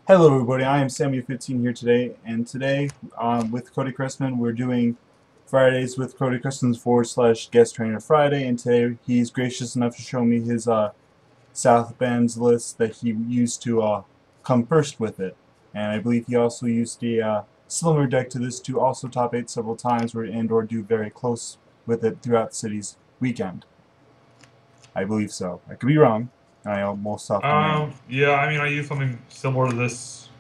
Hello everybody, I am Samuel15 here today, and today with Cody Kressmann we're doing Fridays with Cody Kressman's / guest trainer Friday, and today he's gracious enough to show me his South Bend's list that he used to come first with it. And I believe he also used a similar deck to this to also top 8 several times or do very close with it throughout the city's weekend. I believe so. I could be wrong. I almost often am. Yeah, I mean, I used something similar to this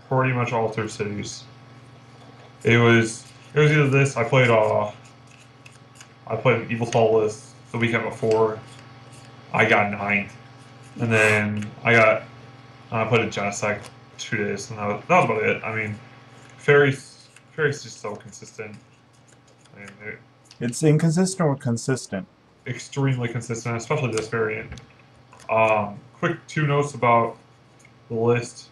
pretty much all through cities. It was either this. I played an Evil Tall list the weekend before. I got ninth, and then I played a Genesect 2 days, and that was about it. I mean, fairies just so consistent, and they're It's inconsistent or consistent. extremely consistent, especially this variant. Quick two notes about the list.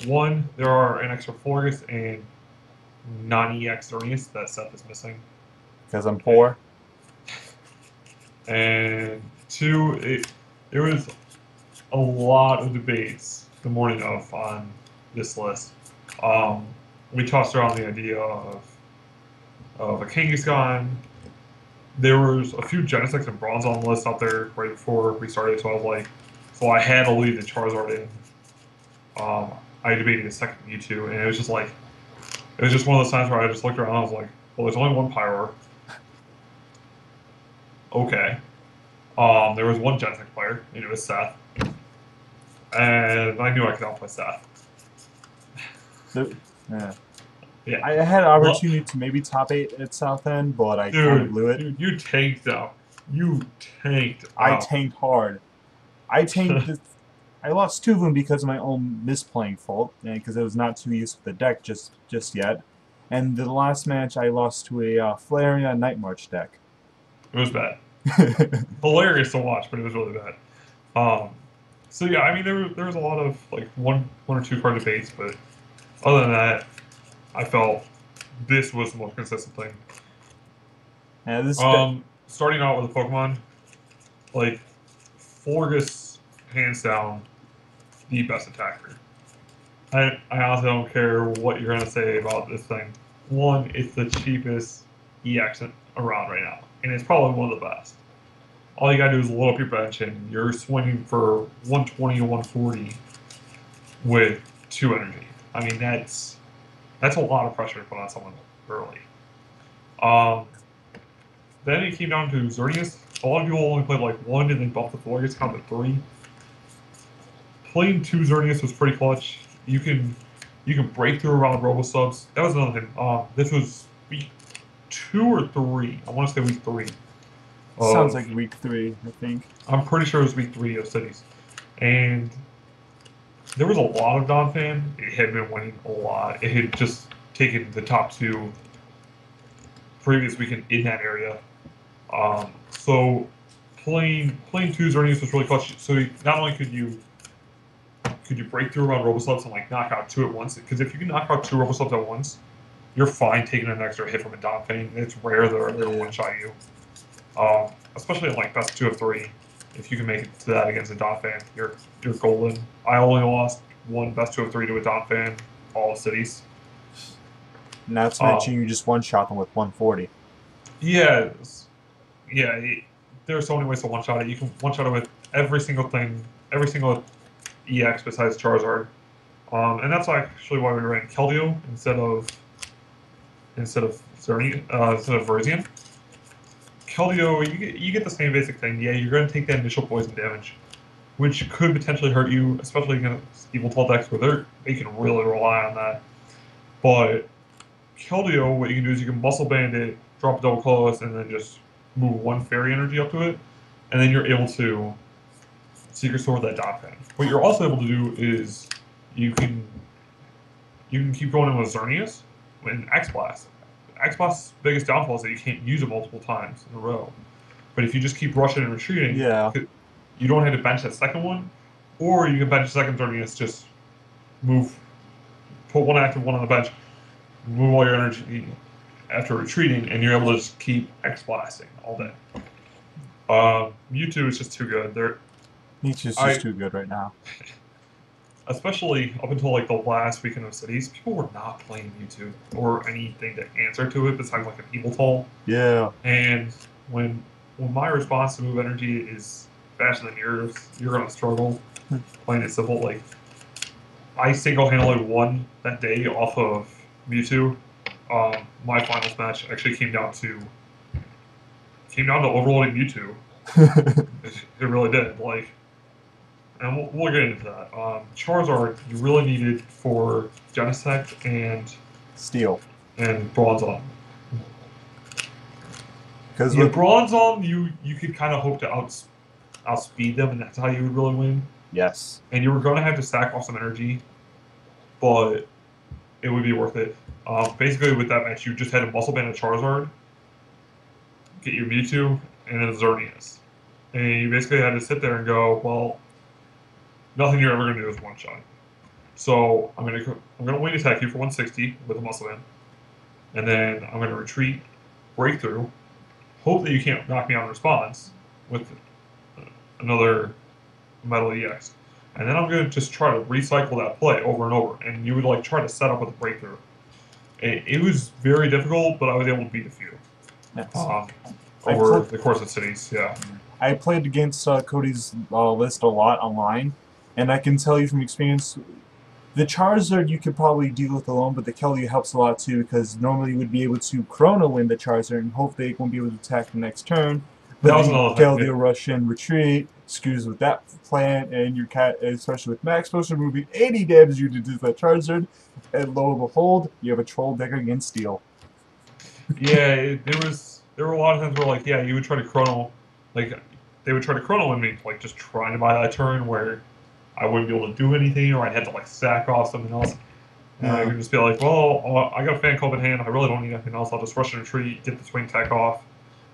One, there are an extra Florgus and non-EX Xerneas that Seth is missing. Because I'm Okay. poor. And two, there was a lot of debates the morning on this list. Um, we tossed around the idea of a Kangaskhan. There was a few Genesects and Bronze on the list out there right before we started, so I was like, so I had to leave the Charizard in. I debated a second Mewtwo, and it was just one of those times where I just looked around and I was like, well, there's only one Pyroar. Okay. There was one Genesect player, and it was Seth. And I knew I could outplay Seth. Yeah. Yeah. I had an Well, opportunity to maybe top 8 at South End, but I kind of blew it. you tanked out. You tanked I out. tanked hard. I tanked this. I lost 2 of them because of my own misplaying fault, and because I was not too used to the deck just yet. And the last match, I lost to a Flareon Night March deck. It was bad. Hilarious to watch, but it was really bad. Um, so yeah, I mean, there was a lot of like one or two card debates, but other than that, I felt this was the most consistent thing. And this deck, Starting out with a Pokemon, like Florgus, hands down, the best attacker. I honestly don't care what you're gonna say about this thing. One, it's the cheapest EX around right now, and it's probably one of the best. All you gotta do is load up your bench, and you're swinging for 120 to 140 with 2 energy. I mean, that's a lot of pressure to put on someone early. Um, then it came down to Xerneas. A lot of people only played like one, and then bumped the Florgus count to 3. Playing 2 Xerneas was pretty clutch. You can break through around Robosubs. That was another thing. This was week 2 or 3. I want to say week 3 sounds like of. week 3, I think. I'm pretty sure it was week 3 of cities, and there was a lot of Donphan. It had been winning a lot. It had just taken the top 2 previous weekend in that area. So playing 2 Xerneas was really clutch. So not only could you break through around Robosubs and like knock out 2 at once, because if you can knock out 2 Robosubs at once, you're fine taking an extra hit from a Donphan. It's rare they're going to one-shot you. Especially in like best 2 of 3. If you can make it to that against a Donphan, you're golden. I only lost one best 2 of 3 to a Donphan, all cities. Not to Um, mention you just one-shot them with 140. yeah, yeah. There are so many ways to one-shot it. You can one-shot it with every single thing, every single EX besides Charizard. And that's actually why we ran Keldeo instead of Virizion. Keldeo, you get the same basic thing. Yeah, you're going to take that initial poison damage, which could potentially hurt you, especially against Evil 12 decks where they can really rely on that. But Keldeo, what you can do is you can Muscle Band it, drop a double colorless, and then just move 1 fairy energy up to it, and then you're able to Secret Sword that Donphan. What you're also able to do is you can keep going in with Xerneas and X-Blast. X-Blast's biggest downfall is that you can't use it multiple times in a row. But if you just keep rushing and retreating, Yeah. you don't have to bench that second one, or you can bench the second Xerneas, just move, put 1 active, 1 on the bench, move all your energy after retreating, and you're able to just keep X-Blasting all day. Mewtwo is just too good. Nietzsche's I just too good right now. especially up until like the last weekend of cities, people were not playing Mewtwo or anything to answer to it besides like an Evil Toll. Yeah. And when when my response to move energy is faster than yours, you're gonna struggle. Playing it simple, like I single-handedly won that day off of Mewtwo. My finals match actually came down to overloading Mewtwo. It really did. Like, and we'll get into that. Charizard you really needed for Genesect Steel. and Bronzong. Because Yeah, with Bronzong you could kind of hope to outspeed them, and that's how you would really win. yes. And you were going to have to stack off some energy, but it would be worth it. Basically, with that match, you just had to muscle band a Charizard, get your Mewtwo, and then Xerneas. And you basically had to sit there and go, well, nothing you're ever going to do is one shot. So I'm gonna wing attack you for 160 with a muscle band, and then I'm gonna retreat, breakthrough, hope that you can't knock me out in response with another metal EX, and then I'm gonna just try to recycle that play over and over. And you would like try to set up with a breakthrough. It was very difficult, but I was able to beat a few Yes. over the course of cities. Yeah. I played against Cody's list a lot online, and I can tell you from experience, the Charizard you could probably deal with alone, but the Kelly helps a lot too, because normally you would be able to Chrono win the Charizard and hope they won't be able to attack the next turn. But That was the another thing, Keldeo yeah. Rush and Retreat screws with that plan, and your cat, especially with Max Potion, moving 80 damage you to do that Charizard, and lo and behold, you have a Troll deck against Steel. Yeah, there were a lot of times where like yeah, you would try to chrono, like they would try to chrono win me, like just trying to buy that turn where I wouldn't be able to do anything, or I'd have to like sack off something else. And I Yeah. could just be like, well, I got a fan club in hand. I really don't need anything else. I'll just rush and retreat, get the swing tech off.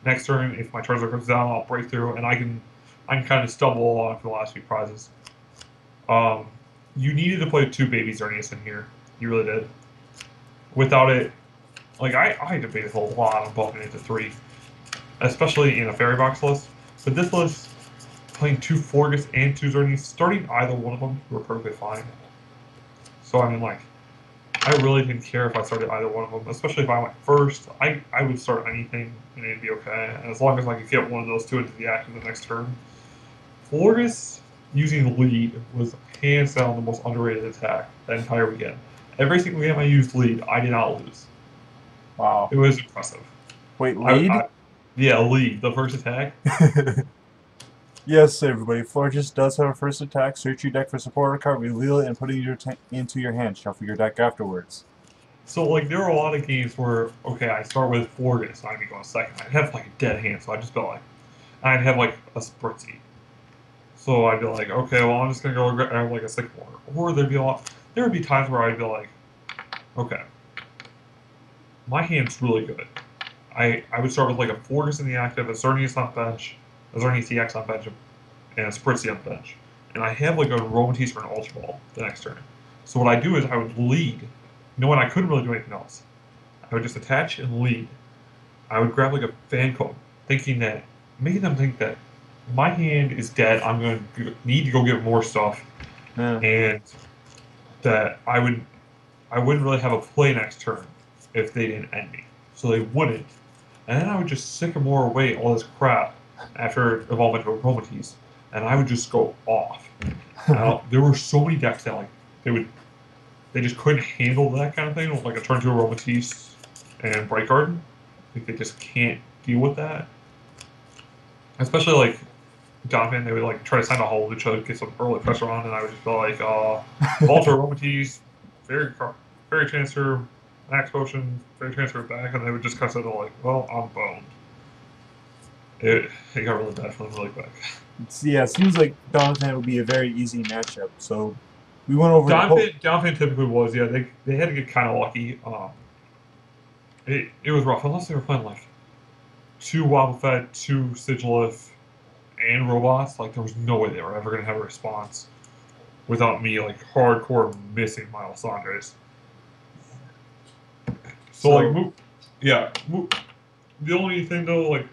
Next turn, if my Charizard goes down, I'll break through, and I can kind of stumble along for the last few prizes. You needed to play two baby Xerneas in here. You really did. Without it, like I debated a lot on bumping it to 3, especially in a fairy box list. But this list, playing 2 Forgus and 2 Xerneas, starting either one of them, were perfectly fine. So I mean, like, I really didn't care if I started either one of them, especially if I went first. I would start anything and it'd be okay, and as long as I could get one of those two into the action the next turn. Forgus using lead was hands down the most underrated attack that entire weekend. Every single game I used lead, I did not lose. Wow. It was impressive. Wait, lead? Yeah, lead, the first attack. Yes, everybody. Fortress does have a first attack. Search your deck for supporter card, reveal it, and put it into your hand. Shuffle your deck afterwards. So, like, there were a lot of games where, okay, I start with Forgus, so I'd be going second. I'd have, like, a dead hand, so I'd just be like, I'd have, like, a Spritzy. So I'd be like, okay, well, I'm just going to go grab, like, a Sycamore. Or there would be times where I'd be like, okay, my hand's really good. I would start with, like, a Forgus in the active, a Xerneas on bench, a Xerneas EX on bench, and a Spritzy on bench. And I have, like, a Romantice or an Ultra Ball the next turn. So what I do is I would lead. You know what? I couldn't really do anything else. I would just attach and lead. I would grab like a fan code, making them think that my hand is dead. I'm going to need to go get more stuff, Yeah. and that I wouldn't really have a play next turn if they didn't end me. So they wouldn't, and then I would just sycamore away all this crap after evolving to a Romantice, and I would just go off. There were so many decks that like they just couldn't handle that kind of thing, like a turn 2 Aromatisse and Bright Garden. Like they just can't deal with that. Especially like Donovan, they would like try to sign a hold to try to get some early pressure on, and I would just be like, Ultra Aromatisse, Fairy Transfer, Max Potion, Fairy Transfer back, and they would just kind of say, like, well, I'm boned. It got really bad for them really quick. Yeah, it seems like Donovan would be a very easy matchup. So we went over Donovan typically was, yeah. They had to get kind of lucky. It was rough unless they were playing like 2 Wobbuffet, 2 Sigilif, and robots. Like there was no way they were ever gonna have a response without me like hardcore missing my Alessandres. So like, the only thing though, like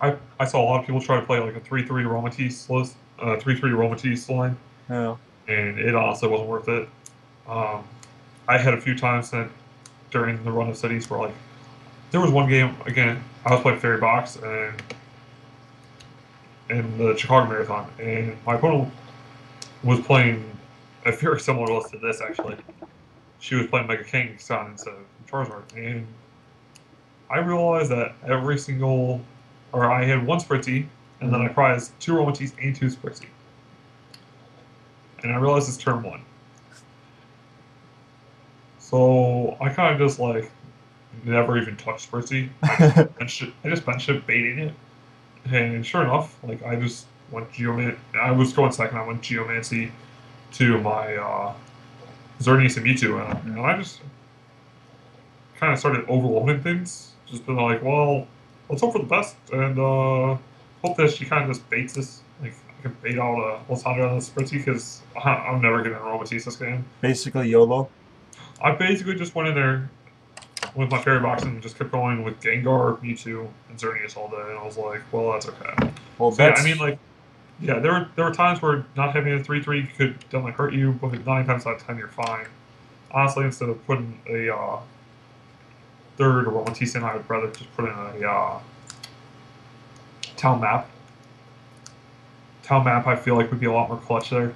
I saw a lot of people try to play like a 3-3 Aromatisse list, 3-3 Aromatisse line. Yeah. and it honestly wasn't worth it. Um, I had a few times that during the run of cities where like there was one game again. I was playing Fairy Box and in the Chicago Marathon, and my opponent was playing a very similar list to this actually. She was playing Mega King Son instead of Charizard, and I realized that every single, or I had one Spritzy, and then I prized 2 Romanties and 2 Spritzy. And I realized it's turn 1. So I kind of just like never even touched Spritzy. I just benched it, baiting it. And sure enough, like I just went Geomancy. I was going second, I went Geomancy to my Xerneas and Mewtwo, and I just kind of started overloading things. Just been like, well, let's hope for the best, and hope that she kind of just baits this. Like, I can bait out Lysandre on the Spritzy, because I'm never going to enroll with this game. Basically YOLO. I basically just went in there with my fairy box and just kept going with Gengar, Mewtwo, and Xerneas all day, and I was like, well, that's okay. Well, So yeah, I mean, like, yeah, there were times where not having a 3/3 could definitely hurt you, but 9 times out of 10 you're fine. Honestly, instead of putting a third Romantis in, I would rather just put in a town map. Town map, I feel like, would be a lot more clutch there.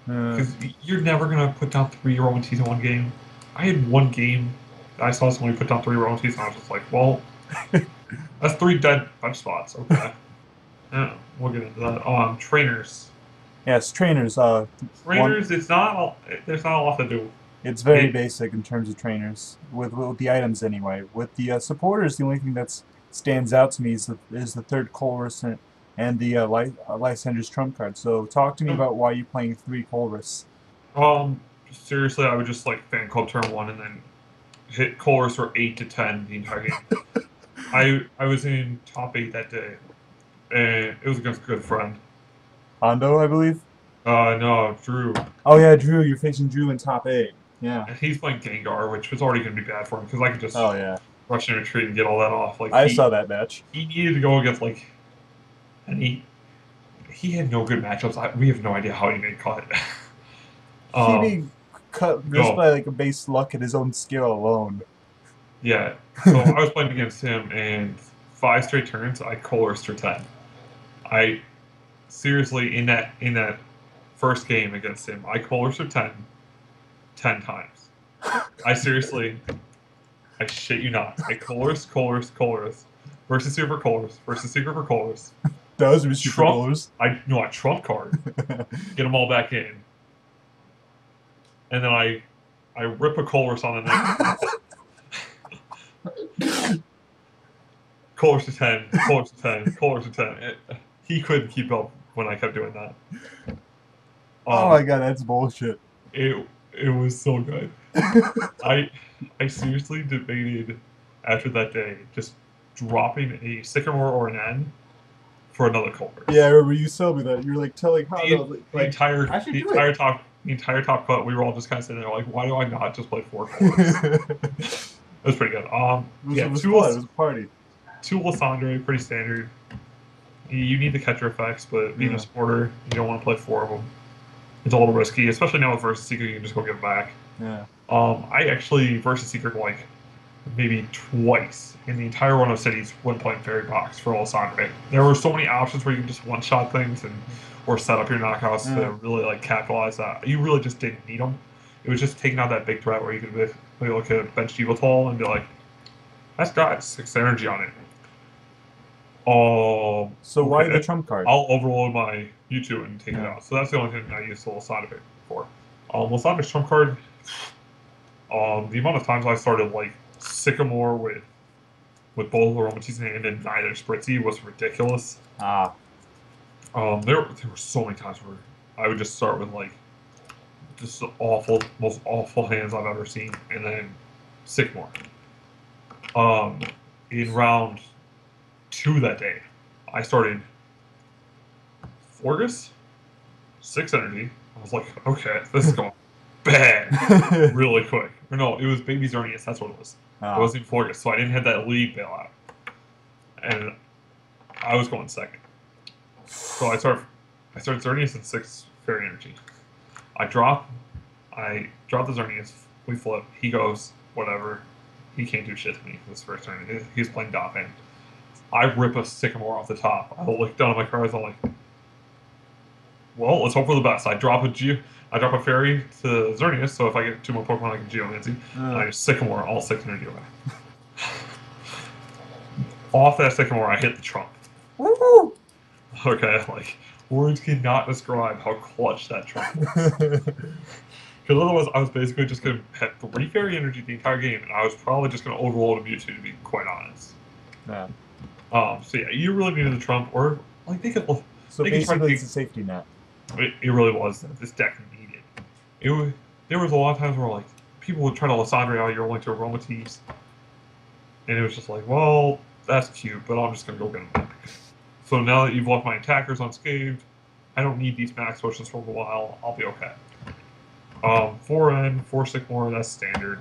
Because you're never going to put down 3 Romantis in one game. I had one game that I saw somebody put down 3 Romantis, and I was just like, well, that's 3 dead bench spots. Okay. Yeah, we'll get into that. Trainers. Yes, trainers. Trainers, there's not a lot to do. It's very basic in terms of trainers, with the items anyway. With the supporters, the only thing that stands out to me is the third Colress and the Lysander's trump card. So talk to me about why you're playing 3 Colress. Seriously, I would just like fan club turn 1 and then hit Colress for 8 to 10 the entire game. I was in top 8 that day, and it was against a good friend. Hondo, I believe? No, Drew. Oh yeah, Drew. You're facing Drew in top 8. Yeah. And he's playing Gengar, which was already going to be bad for him because I could just rush in retreat and get all that off. Like I saw that match. He needed to go against like, and he had no good matchups. We have no idea how he made cut. He made cut just by like a base luck and his own skill alone. Yeah. So I was playing against him, and 5 straight turns I Colressed for 10. I seriously in that first game against him, I Colressed for 10 times. I shit you not. I Colress, versus Super Colress, versus Secret for Colress. That was Super Colress. I trump card. Get them all back in. And then I rip a Colress on the next. Colress to 10, Colress to 10, Colress to 10. He couldn't keep up when I kept doing that. Oh my god, that's bullshit. It was so good. I seriously debated after that day just dropping a Sycamore or an N for another Colress. Yeah, I remember you told me that. You were like telling how the entire top cut. We were all just kind of sitting there like, why do I not just play 4 Colress? It was pretty good. It was fun. It was a party. 2 Lysandre, pretty standard. You need the catcher effects, but being a supporter, you don't want to play 4 of them. It's a little risky, especially now with Versus Secret, you can just go get them back. Yeah. I actually Versus Secret like maybe twice in the entire run of cities when playing Fairy Box for Lysandre. There were so many options where you can just one-shot things or set up your knockouts to really like capitalize that. You really just didn't need them. It was just taking out that big threat where you could maybe look at bench Yveltal and be like, that's got 6 energy on it. So why the trump card? I'll overload my Mewtwo and take it out. So that's the only thing I use the Lysandre for. Lysandre's trump card, the amount of times I started like Sycamore with both Romantis in hand and neither Spritzy was ridiculous. There were so many times where I would just start with like just the most awful hands I've ever seen, and then Sycamore. In round 2 that day, I started Forgus, 6 energy. I was like, okay, this is going bad really quick. Or no, it was Baby Xerneas, that's what it was. It wasn't Forgus, so I didn't have that lead bailout. And I was going second. So I started Xerneas and 6 Fairy Energy. I drop the Xerneas. We flip. He goes, whatever. He can't do shit to me this first turn. He's playing Dauphin. I rip a Sycamore off the top. I look down at my cards. I'm like, well, let's hope for the best. I drop a fairy to Xerneas, so if I get 2 more Pokemon, I can Geomancy. And I just Sycamore all 6 energy away. Off that Sycamore, I hit the Trump. Woo! Okay, like, words cannot describe how clutch that Trump was. Because otherwise, I was basically just going to have 3 fairy energy the entire game, and I was probably just going to overload a Mewtwo, to be quite honest. Yeah. So yeah, you really needed the Trump, or like they could. So basically, it's a safety net. It really was that this deck needed. There was a lot of times where like people would try to Lysandre out your link to Aromatisse, and it was just like, well, that's cute, but I'm just gonna go get them back. So now that you've left my attackers unscathed, I don't need these max potions for a while. I'll be okay. 4N, 4 Sycamore, that's standard.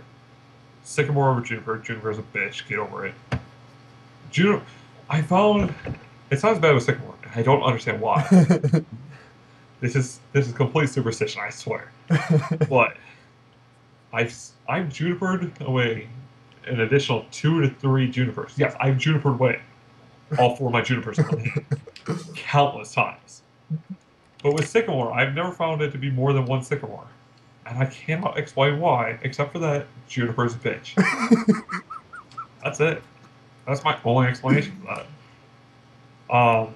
Sycamore over Juniper. Juniper's a bitch. Get over it. I found it's not as bad with Sycamore. I don't understand why. This is complete superstition, I swear. But I've Junipered away an additional 2 to 3 Junipers. Yes, I've Junipered away all 4 of my Junipers in one hand. Countless times. But with Sycamore, I've never found it to be more than 1 Sycamore. And I cannot explain why, except for that Juniper's a bitch. That's it. That's my only explanation for that.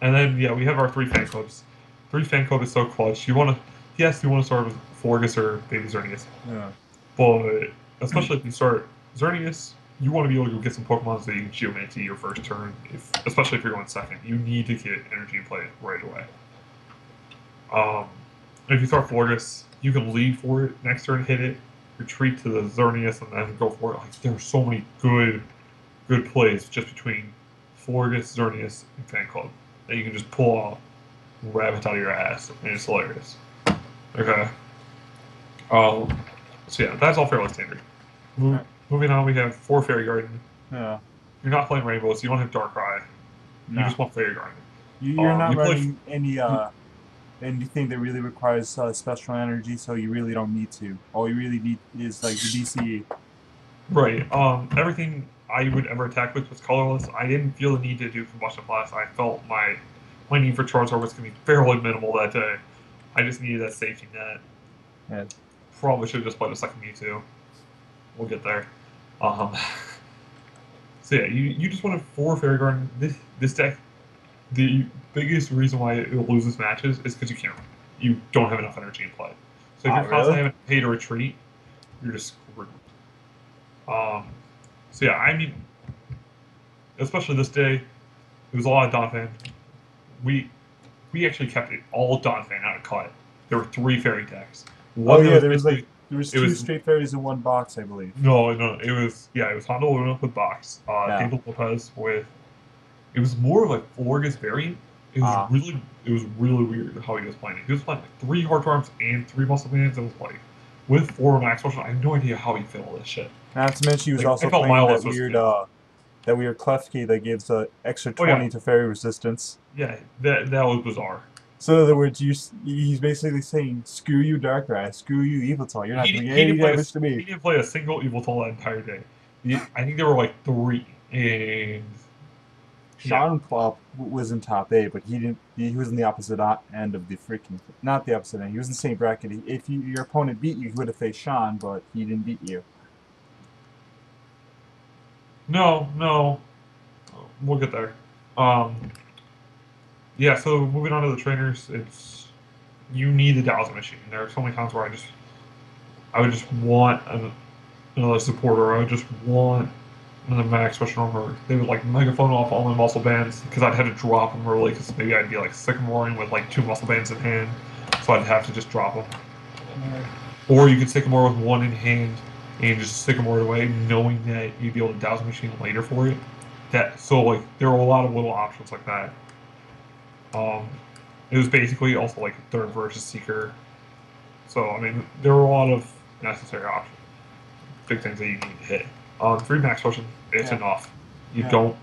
And then, yeah, we have our 3 fan clubs. 3 fan club is so clutch. You want to start with Florges or Baby Xerneas. Yeah. But, especially if you start Xerneas, you want to be able to go get some Pokemon so you can Geomancy your first turn, especially if you're going second. You need to get energy in play right away. If you start Florges, you can lead for it, next turn hit it, retreat to the Xerneas, and then go for it. Like, there are so many good plays just between Florges, Xerneas, and Fan Club that you can just pull out rabbits out of your ass, and it's hilarious. Okay. So yeah, that's all fairly standard. Moving on, we have 4 Fairy Garden. Yeah. You're not playing Rainbow, so you don't have Darkrai. No. You just want Fairy Garden. You're not running anything that really requires special energy, so you really don't need to. All you really need is like the DCE. Right. Everything I would ever attack with was colorless. I didn't feel the need to do Combustion Blast. I felt my need for Charizard was going to be fairly minimal that day. I just needed that safety net. Yeah. Probably should have just played a second Mewtwo. We'll get there. So yeah, you just wanted 4 Fairy Garden. This deck, the biggest reason why it loses matches is because you don't have enough energy in play. So if you're constantly having to pay to retreat, you're just screwed. So yeah, I mean, especially this day, it was a lot of Donphan. We actually kept it all Donphan out of cut. There were 3 fairy decks. There was 2 straight fairies in one box, I believe. No, it was Hondo Luna with box. David Lopez with. It was more of a Florges variant. It was really weird how he was playing it. He was playing like 3 Hard Charms and 3 Muscle Bands. It was like with 4 Max Potion. I have no idea how he fit all this shit. Not to mention, he was also playing that weird Clef Key that gives extra 20 to fairy resistance. Yeah, that was bizarre. So in other words, he's basically saying, "Screw you, Darkrai. Screw you, Yveltal. You're not doing any damage to me." He didn't play a single Yveltal that entire day. I think there were like 3, and Sean Klopp was in top 8, but he didn't. He was in the opposite end of the freaking. Not the opposite end. He was in the same bracket. If your opponent beat you, he would have faced Sean, but he didn't beat you. No, we'll get there. Yeah, so moving on to the trainers, you need a Dowsing Machine. There are so many times where I would just want another supporter. I would just want another max special armor. They would like megaphone off all my muscle bands because I'd have to drop them early because maybe I'd be like Sycamoring with like 2 muscle bands in hand, so I'd have to just drop them. Or you could Sycamore with 1 in hand and just Sycamore it away, knowing that you'd be able to Dowsing Machine later for it. So like there were a lot of little options like that. It was basically also like a 3rd versus Seeker. So, I mean, there were a lot of necessary options. Big things that you need to hit. 3 Max Potion, it's enough. You don't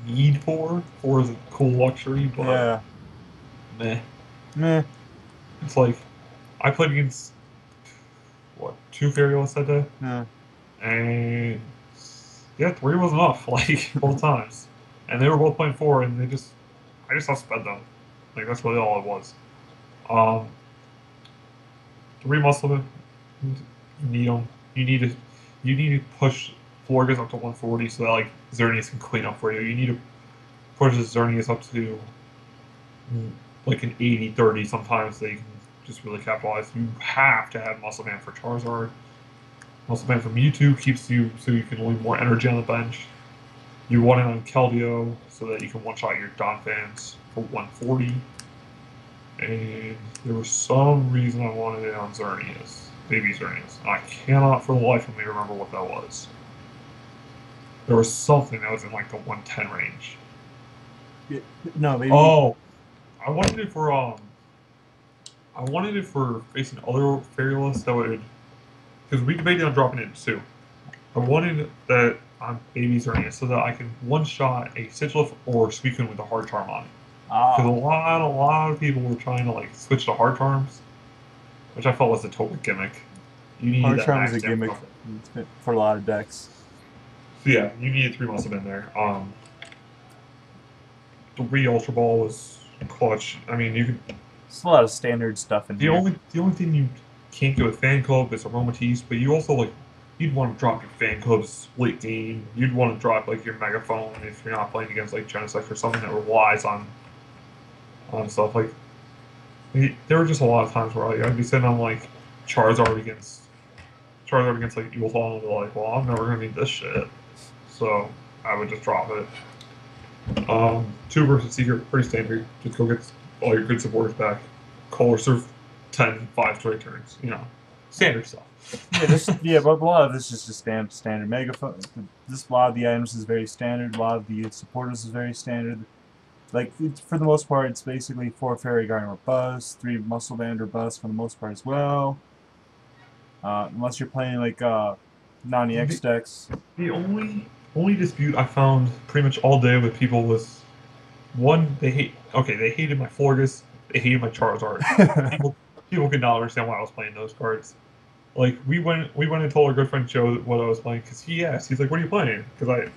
need 4. 4 is a cool luxury, but meh. It's like, I played against what 2 Fairylists that day, Yeah. and yeah, 3 was enough like both times, and they were both playing 4, and I just outsped them. Like that's really all it was. Um, 3 muscle, you need them. You need to you need to push Florgas up to 140 so that like Xerneas can clean up for you. You need to push Xerneas up to like an 80-30 sometimes so you can just really capitalize. You have to have Muscle Man for Charizard. Muscle Man from Mewtwo keeps you so you can leave more energy on the bench. You want it on Keldeo so that you can one-shot your Donphans for 140. And there was some reason I wanted it on Xerneas, Baby Xerneas. I cannot for the life of me remember what that was. There was something that was in like the 110 range. Yeah, no, maybe. Oh, I wanted it for facing other Fairylists that would, because we debated on dropping it too. I wanted that on Baby Xerneas so that I can one-shot a Sigilyph or Suicune with a Hard Charm on it. Because a lot of people were trying to like switch to Hard Charms, which I felt was a total gimmick. You needed Hard that Charm is max a gimmick for a lot of decks. So yeah, you needed 3 Muscle in there. The Ultra Ball was clutch. I mean, you could. There's a lot of standard stuff in The here. only thing you can't get with Fan Club is Aromatisse, but you also like you'd want to drop your Fan Club's late game. You'd want to drop like your Megaphone if you're not playing against like Genesect or something that relies on stuff like. There were just a lot of times where like, I'd be sitting on like Charizard against like Eulfall, and be like, well, I'm never gonna need this shit, so I would just drop it. 2 versus Secret, pretty standard. Just go get all your good supporters back. Color Surf 10, 5 straight turns. You know, standard stuff. But a lot of this is just standard. Megaphone. A lot of the items is very standard. A lot of the supporters is very standard. Like for the most part, it's basically 4 Fairy Garden or bust, 3 Muscle Band or bust for the most part as well. Unless you're playing like non-EX decks. The only dispute I found pretty much all day with people was one, they hated my Florgus, they hated my Charizard. people could not understand why I was playing those cards. Like we went and told our good friend Joe what I was playing because he asked, he's like, "What are you playing?" Because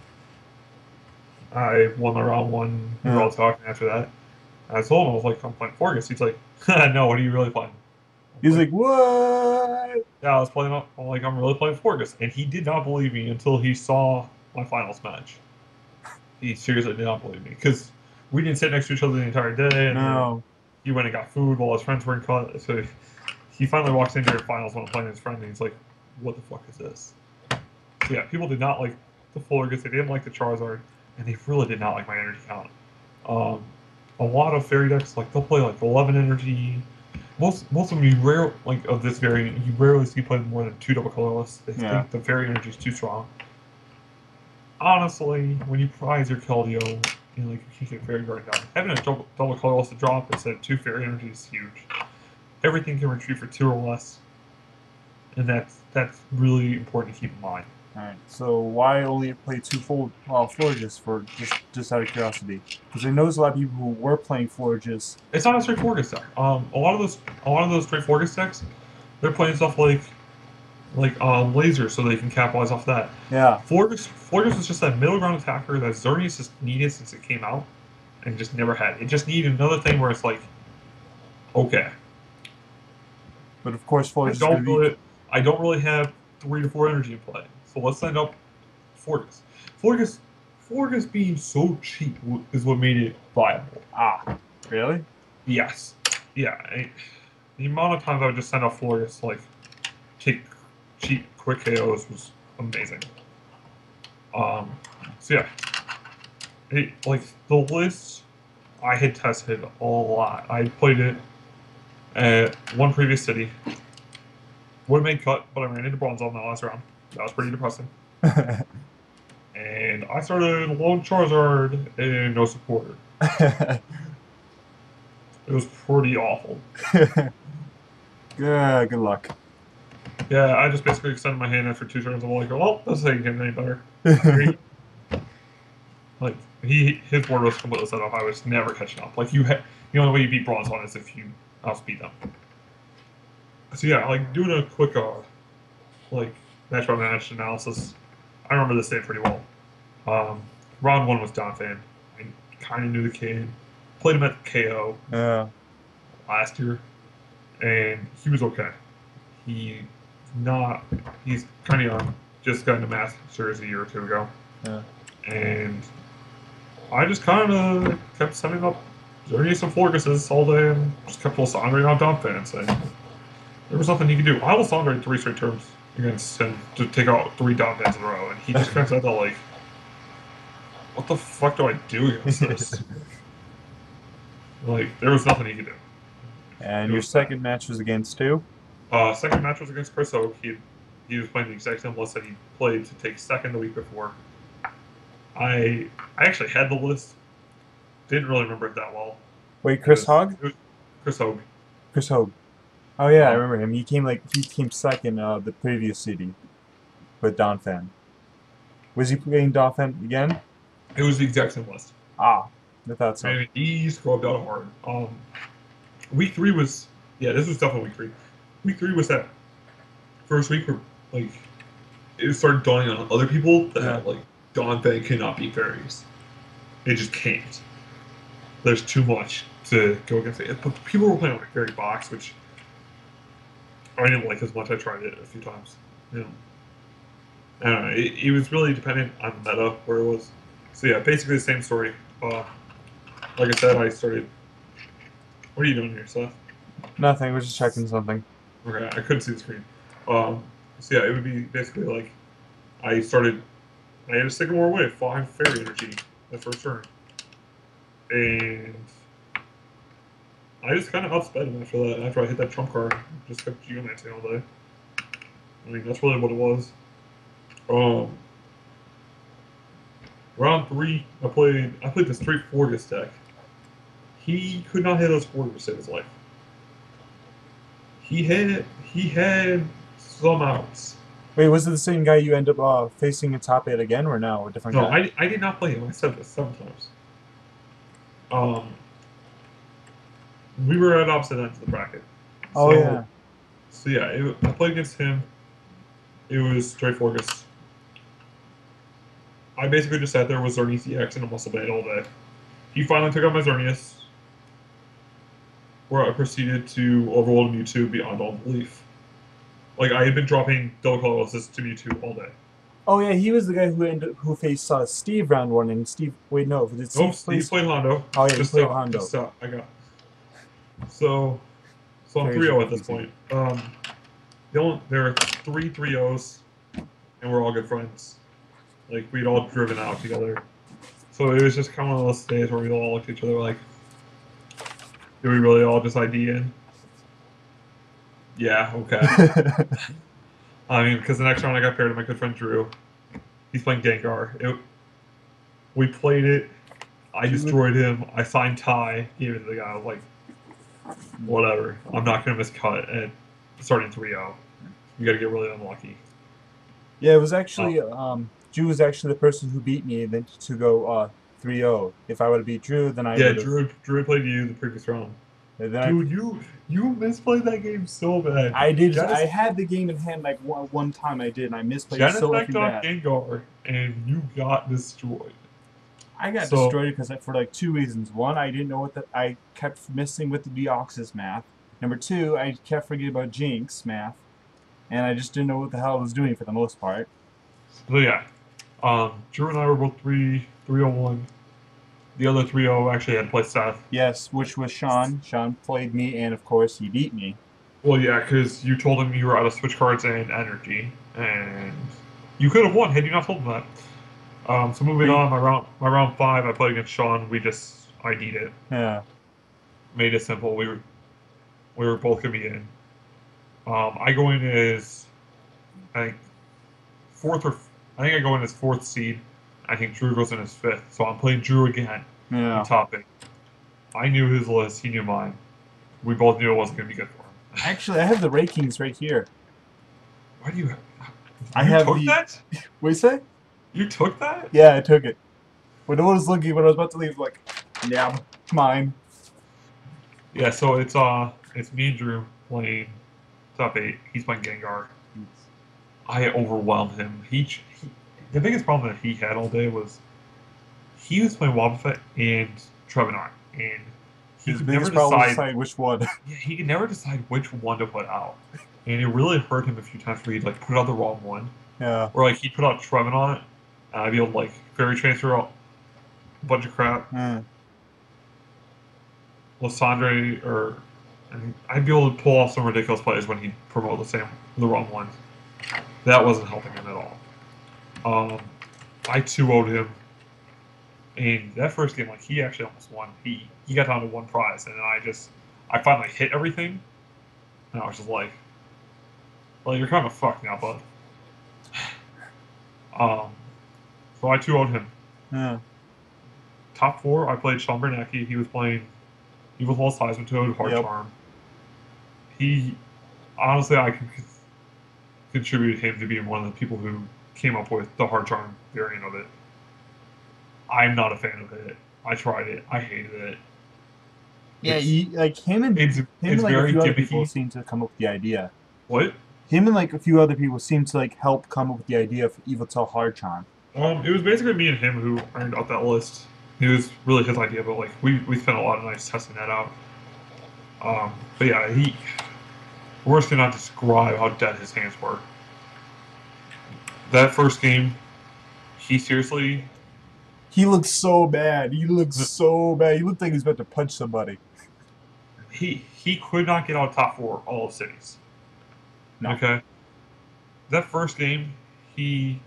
I won the round 1. We were all talking after that. And I told him I was like, "I'm playing Florgus." He's like, "No, what are you really playing?" He's like, "What?" Yeah, I was playing. I'm like, I'm really playing Florgus, and he did not believe me until he saw my finals match. He seriously did not believe me because we didn't sit next to each other the entire day, and No. he went and got food while his friends were in college. So he finally walks into the finals when I'm playing his friend, and he's like, "What the fuck is this?" So yeah, people did not like the Florgus. They didn't like the Charizard, and they really did not like my energy count. A lot of fairy decks, like they'll play like 11 energy. Most of them you rare like of this variant, you rarely see play more than 2 double colorless. They think the fairy energy is too strong. Honestly, when you prize your Keldeo, you know, like you keep fairy guard down, having a double colorless to drop instead of 2 fairy energy is huge. Everything can retreat for 2 or less, and that's really important to keep in mind. Alright, so why only play 2 full Florges for just out of curiosity? Because I noticed a lot of people who were playing Florges. It's not a straight Florges deck. A lot of those straight Florges decks, they're playing stuff like laser so they can capitalize off that. Yeah. Florges is just that middle ground attacker that Xerneas has needed since it came out, and just never had. It just needed another thing where it's like, okay. But of course, Florges I don't really have 3 to 4 energy in play, so let's send up Florges. Florges being so cheap is what made it viable. Really? Yes. Yeah. The amount of times I would just send out Florges, like, take cheap, quick KOs was amazing. So yeah. Like, the list I had tested a lot. I played it at one previous city. Would have made cut, but I ran into Bronze on the last round. That was pretty depressing. And I started lone Charizard and no supporter. It was pretty awful. Good luck. Yeah, I just basically extended my hand after 2 turns. I'm like, well, this ain't getting any better. Like his board was completely set off. I was never catching up. Like the only way you beat Bronze on is if you outspeed them. So yeah, like doing a quick like match by match analysis. I remember this day pretty well. Um, round one was Don Fan. I kind of knew the kid. Played him at the KO Yeah. last year, and he was okay. He not. He's kind of young. Just got into Masters a year or two ago, Yeah. and I just kind of kept sending up Xerneas and Florguses all day, and just kept Lissandre on Don Fan, saying there was nothing he could do. I Lissandre 3 straight turns against him to take out 3 Don Fans in a row, and he just kind of said that like, what the fuck do I do against this? Like, there was nothing he could do. And It your was bad. second match was against who? Second match was against Chris Oak. He was playing the exact same list that he played to take second the week before. I actually had the list. Didn't really remember it that well. Wait, Chris Hogg? It was Chris Oak. Chris Hogue. Oh yeah, I Um, remember him. He came second the previous CD with Don Fan. Was he playing Don Fan again? It was the exact same list. Ah, I thought so. And he scrubbed out hard. Week 3 was this was definitely week 3. Week 3 was that first week where like it started dawning on other people that like Don Fan cannot beat fairies. It just can't. There's too much to go against it. But people were playing on like fairy box, which I didn't like as much. I tried it a few times. You know, I don't know. It was really dependent on meta where it was. So yeah, basically the same story. Like I said, I started. What are you doing here, Seth? Nothing. We're just checking something. Okay, I couldn't see the screen. So yeah, it would be basically like I started. I had a Sycamore with 5 fairy energy the first turn, and I just kind of outsped him after that. After I hit that trump card, just kept geomanting all day. I mean, that's really what it was. Round 3, I played the straight Forgus deck. He could not hit those Forgus to save his life. He had some outs. Wait, was it the same guy you end up facing in top 8 again, or no, a different No, guy? I did not play him. I said this 7 times. We were at opposite ends of the bracket. Oh yeah. So yeah, I played against him. It was straight Forgus. I basically just sat there with Xerneas EX and a muscle band all day. He finally took out my Xerneas, where I proceeded to overload Mewtwo beyond all belief. Like, I had been dropping double colorless to Mewtwo all day. Oh yeah, he was the guy who faced Steve round 1, and Steve. Wait, no, did Steve play? He played Hondo. Oh yeah, he played Hondo. Just stop. I got. So I'm 3-0 at this point. There are 3 3-0s, and we're all good friends. Like, we'd all driven out together. So it was just kind of one of those days where we all looked at each other like, did we really all just ID in? Yeah, okay. I mean, because the next round I got paired to my good friend Drew. He's playing Gengar. We played it. I destroyed him. I signed Ty. Gave it to the guy. I was like, whatever. I'm not going to miscut at starting 3-0. You got to get really unlucky. Yeah, it was actually Drew was actually the person who beat me then to go 3-0. If I would have beat Drew, then I Yeah, would've... Drew played you the previous round. Dude, you misplayed that game so bad. I did. I had the game in hand like one time. I did, and I misplayed so fucking bad. Gengar, and you got destroyed. I got destroyed because for like 2 reasons. One, I didn't know what I kept missing with the Deoxys math. Number 2, I kept forgetting about Jinx math, and I just didn't know what the hell I was doing for the most part. So yeah, Drew and I were both 3-0-1. The other 3-0 actually had to play Seth. Yes, which was Sean. Sean played me, and of course he beat me. Well, yeah, because you told him you were out of switch cards and energy, and you could have won had you not told him that. So moving on, my round 5, I played against Sean. We just ID'd it. Yeah. Made it simple. We were both gonna be in. I go in as I think I go in as 4th seed. I think Drew goes in as 5th, so I'm playing Drew again. Yeah. In top 8. I knew his list. He knew mine. We both knew it wasn't gonna be good for him. Actually, I have the rankings right here. Why do you have? I have took that? What do you say? You took that? Yeah, I took it. When I was looking, when I was about to leave, like, yeah, mine. Yeah. So it's me and Drew playing top 8. He's playing Gengar. I overwhelmed him. The biggest problem that he had all day was he was playing Wobbuffet and Trevenant, and he His could never biggest problem was decide. deciding which one. Yeah, he could never decide which one to put out, and it really hurt him a few times where he'd like put out the wrong one. Yeah. Or like he'd put out Trevenant, and I'd be able to like fairy transfer out a bunch of crap. Lysandre, and I'd be able to pull off some ridiculous plays when he'd promote the wrong ones. That wasn't helping him at all. I 2-0'd him. And that first game, like, he actually almost won. He got down to one prize, and then I finally hit everything, and I was just like, well, you're kind of fucked now, bud. So I 2-0'd him. Yeah. Top 4, I played Sean Bernanke. He was playing Evil Falls Seismitoad, Hard Charm. Honestly, I could contribute him to being one of the people who came up with the Hard Charm variant of it. I'm not a fan of it. I tried it. I hated it. Yeah, him and like a few other people seem to come up with the idea. What? Him and like a few other people seem to like help come up with the idea for Yveltal Hard Charm. It was basically me and him who ironed out that list. It was really his idea, but like we spent a lot of nights testing that out. But yeah, words cannot describe how dead his hands were. That first game, he looked so bad. He looked so bad. He looked like he was about to punch somebody. He could not get out of top 4 all of cities. No. Okay. That first game, he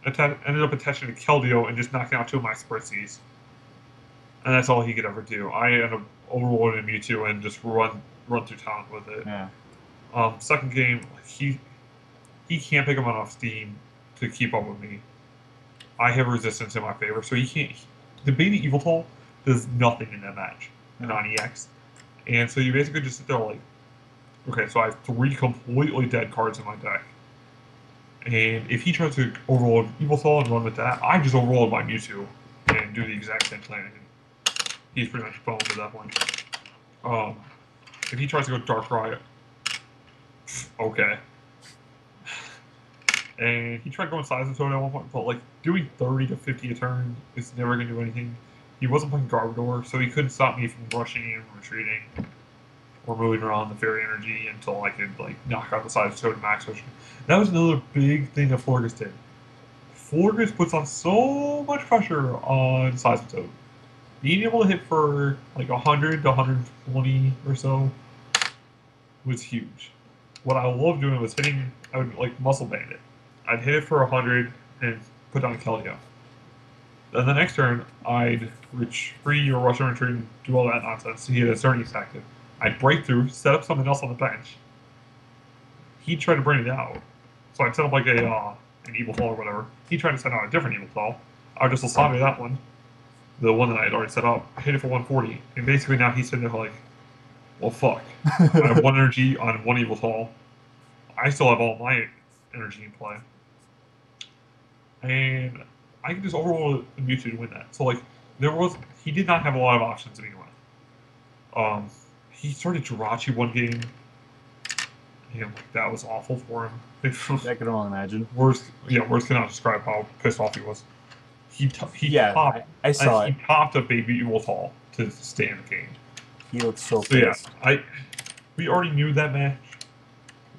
ended up attaching to Keldeo and just knocking out 2 of my Spritsies. And that's all he could ever do. I ended up overloading Mewtwo and just run through town with it. Yeah. Second game, he can't pick him up off Steam to keep up with me. I have resistance in my favor, so he can't. The baby Yveltal does nothing in that match, on EX. And so you basically just sit there like, okay, so I have 3 completely dead cards in my deck. And if he tries to overload Yveltal and run with that, I just overload my Mewtwo and do the exact same thing. He's pretty much boned at that point. If he tries to go Darkrai, okay. And he tried going Seismitoad at one point, but like doing 30 to 50 a turn is never going to do anything. He wasn't playing Garbodor, so he couldn't stop me from rushing and retreating or moving around the Fairy Energy until I could like knock out the Seismitoad and max switch. That was another big thing that Florges did. Florges puts on so much pressure on Seismitoad. Being able to hit for like 100 to 120 or so was huge. What I loved doing was hitting, I would like Muscle Band it. I'd hit it for 100 and put down a Keldeo. Then the next turn, I'd retreat or rush and retreat and do all that nonsense to get a Cerny's active. I'd break through, set up something else on the bench. He'd try to bring it out. So I'd set up like an Yveltal or whatever. He'd try to set out a different Yveltal. I'd just Lysandre that one. The one that I had already set up, hit it for 140. And basically now he's sitting there like, well, fuck. I have 1 energy on 1 Yveltal. I still have all my energy in play. And I can just overrule the Mewtwo to win that. So, like, he did not have a lot of options to begin with. He started Jirachi one game. And that was awful for him. I can only imagine. Words cannot describe how pissed off he was. He topped a baby Yveltal to stay in the game. He looked so pissed. Yeah, we already knew that match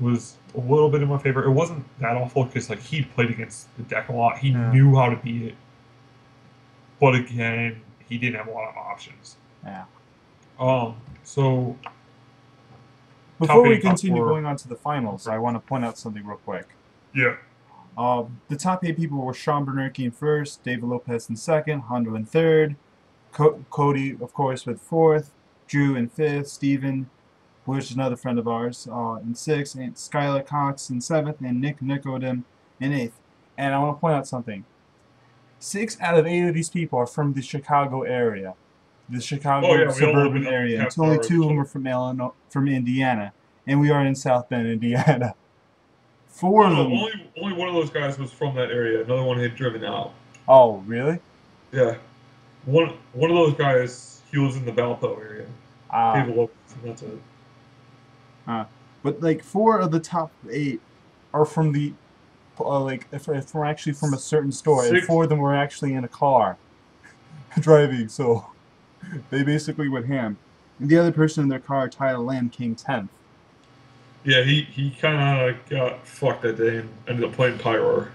was a little bit in my favor. It wasn't that awful because like he played against the deck a lot. He knew how to beat it. But again, he didn't have a lot of options. Yeah. So before we continue going on to the finals, I want to point out something real quick. Yeah. The top 8 people were Sean Bernanke in first, David Lopez in second, Hondo in third, Cody, of course, with fourth, Drew in fifth, Steven, which is another friend of ours, in sixth, and Skylar Cox in seventh, and Nick Nicodem in eighth. And I want to point out something. 6 out of 8 of these people are from the Chicago area, the Chicago suburban area. It's only 2 of them are from Indiana, and we are in South Bend, Indiana. 4 of them. Only one of those guys was from that area. Another one had driven out. Oh, really? Yeah. One of those guys, he lives in the Valpo area. David Lopez, and that's it. But But like 4 of the top 8 are from the like if we're actually from a certain store, and 6. 4 of them were actually in a car driving. So they basically went ham. And the other person in their car, Tyler Lamb, came 10th. Yeah, he kind of got fucked that day and ended up playing Pyro.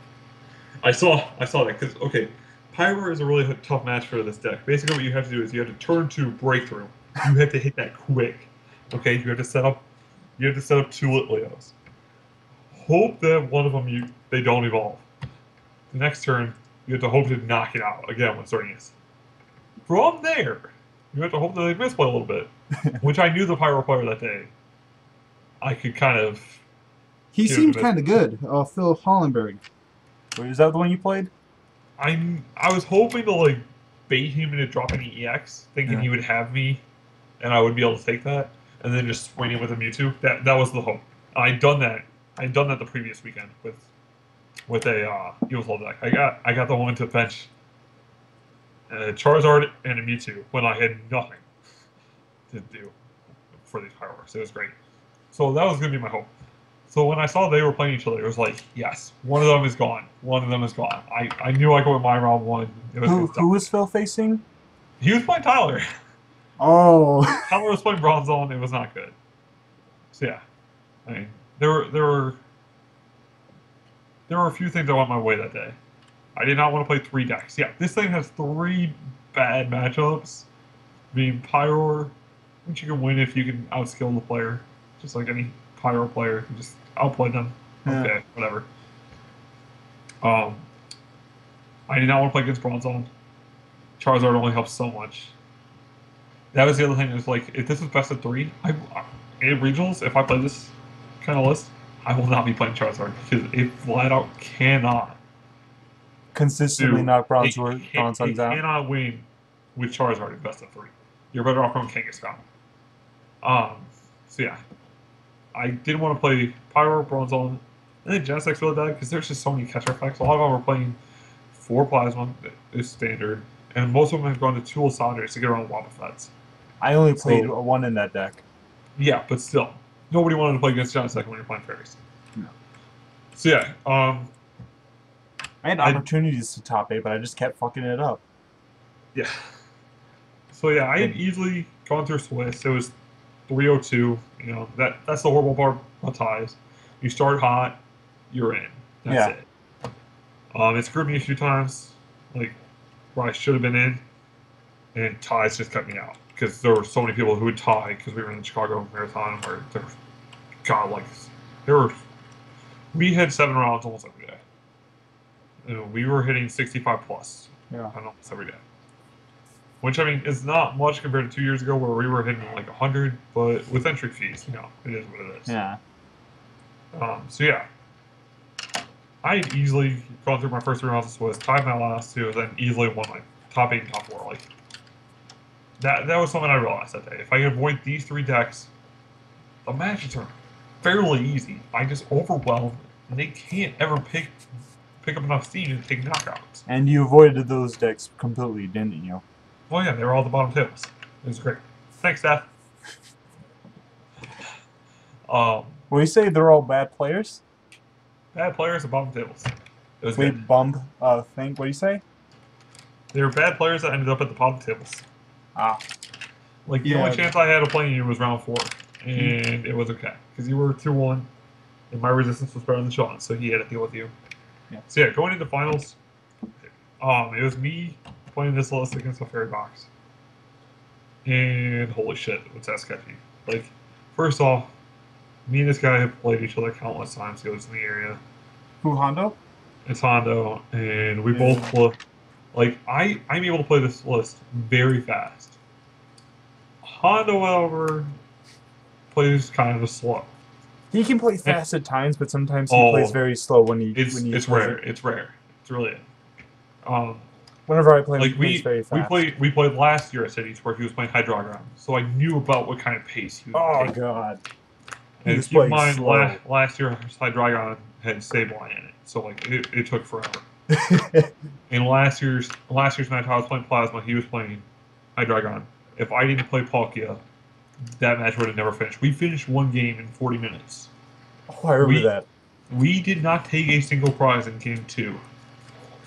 I saw that because okay, Pyro is a really tough match for this deck. Basically, what you have to do is you have to turn to Breakthrough. You have to hit that quick. Okay, you have to set up 2 Lit Leos. Hope that one of them they don't evolve. The next turn, you have to hope to knock it out again when starting this. From there, you have to hope that they misplay a little bit, which I knew the Pyro player that day. I could kind of. He seemed kind of good, Phil Hollenberg. Wait, is that the one you played? I was hoping to like bait him into dropping the EX, thinking he would have me, and I would be able to take that, and then just swing it with a Mewtwo. That was the hope. I'd done that the previous weekend with a Evil deck. I got the one to bench Charizard and a Mewtwo when I had nothing to do for these fireworks. It was great. So that was gonna be my hope. So when I saw they were playing each other, it was like, yes, one of them is gone. One of them is gone. I knew I could win my round one. It was who was Phil facing? He was playing Tyler. Oh. Tyler was playing Bronzong. It was not good. So yeah, I mean, there were a few things that went my way that day. I did not want to play 3 decks. Yeah, this thing has 3 bad matchups. Being Pyro, which you can win if you can outskill the player, just like any Pyro player. You just outplay them. Yeah. Okay, whatever. I did not want to play against Bronzong. Charizard only helps so much. That was the other thing. Is like if this was best of 3, in regionals, if I play this kind of list, I will not be playing Charizard because it flat out cannot Consistently knock Bronzong out. It cannot win with Charizard in best of 3. You're better off on Kangaskhan. So yeah, I didn't want to play Pyro, Bronzong, and then Genesec's really bad because there's just so many catcher effects. A lot of them are playing 4 Plasma is standard, and most of them have gone to 2 Lysandres to get around Wobbuffets. I only played 1 in that deck. Yeah, but still, nobody wanted to play against Genesec when you're playing fairies. No. So yeah, I had opportunities to top 8, but I just kept fucking it up. Yeah. So yeah, I had easily gone through Swiss. It was 302. You know that's the horrible part of ties. You start hot, you're in. That's it. It screwed me a few times, like where I should have been in, and ties just cut me out because there were so many people who would tie because we were in the Chicago Marathon where there, God, like we had 7 rounds almost every day. And we were hitting 65 plus almost every day. Which, I mean, is not much compared to 2 years ago where we were hitting like 100, but with entry fees, you know, it is what it is. Yeah. So, yeah. I had easily gone through my first 3 rounds of Swiss, tied my last 2, and then easily won my top 8 and top 4. Like, that was something I realized that day. If I could avoid these 3 decks, the matches are fairly easy. I just overwhelm, and they can't ever pick up enough steam to take knockouts. And you avoided those decks completely, didn't you? Well, yeah, they were all the bottom tables. It was great. Thanks, Dad. When you say they're all bad players? Bad players at bottom tables. It was Wait, good. bump thing. What do you say? They were bad players that ended up at the bottom tables. Ah. Like, the only chance I had of playing you was round 4. And it was okay. Because you were 2-1, and my resistance was better than Sean, so he had to deal with you. Yeah. So yeah, going into finals, it was me playing this list against a fairy box. And holy shit, what's that sketchy? Like, first off, me and this guy have played each other countless times. He lives in the area. Who, Hondo? It's Hondo, and we both play. Like, I'm able to play this list very fast. Hondo, however, plays kind of slow. He can play fast at times, but sometimes he plays very slow when he. It's rare. It's rare. It's really it. Whenever I play, like he plays very fast. we played last year at Cities where he was playing Hydrogram, so I knew about what kind of pace he was. Oh god! And keep in mind, last year Hydrogram had Sableye in it, so like it took forever. In last year's match, I was playing Plasma. He was playing Hydrogram. If I didn't play Palkia, that match would have never finished. We finished one game in 40 minutes. Oh, I remember that. We did not take a single prize in game 2.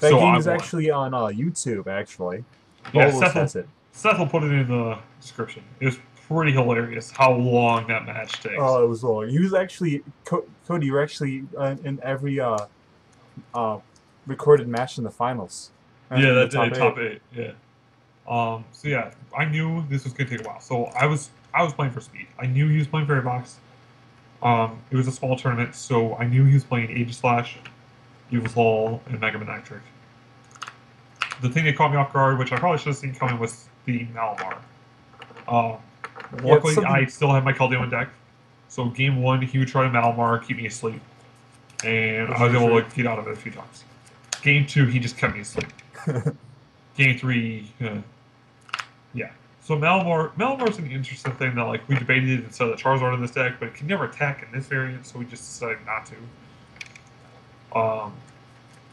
That So game I is won. actually on YouTube, actually. Yeah, Almost has it. Seth will put it in the description. It was pretty hilarious how long that match takes. Oh, it was long. He was actually Cody. You were actually in every uh recorded match in the finals, Yeah, in the that top day, top eight. 8. Yeah. So yeah, I knew this was gonna take a while. So I was playing for speed. I knew he was playing Fairy Box. It was a small tournament, so I knew he was playing Aegislash, Evil Soul, and Mega Manectric. The thing that caught me off guard, which I probably should have seen coming, was the Malamar. Um, Yeah, it's Luckily, I something. still had my Keldeo in deck, so game 1 he would try to Malamar, keep me asleep, and Was I was your able shirt. to get out of it a few times. Game 2 he just kept me asleep. Game 3, yeah. So Malamar's an interesting thing that like we debated instead of the Charizard in this deck, but it can never attack in this variant, so we just decided not to.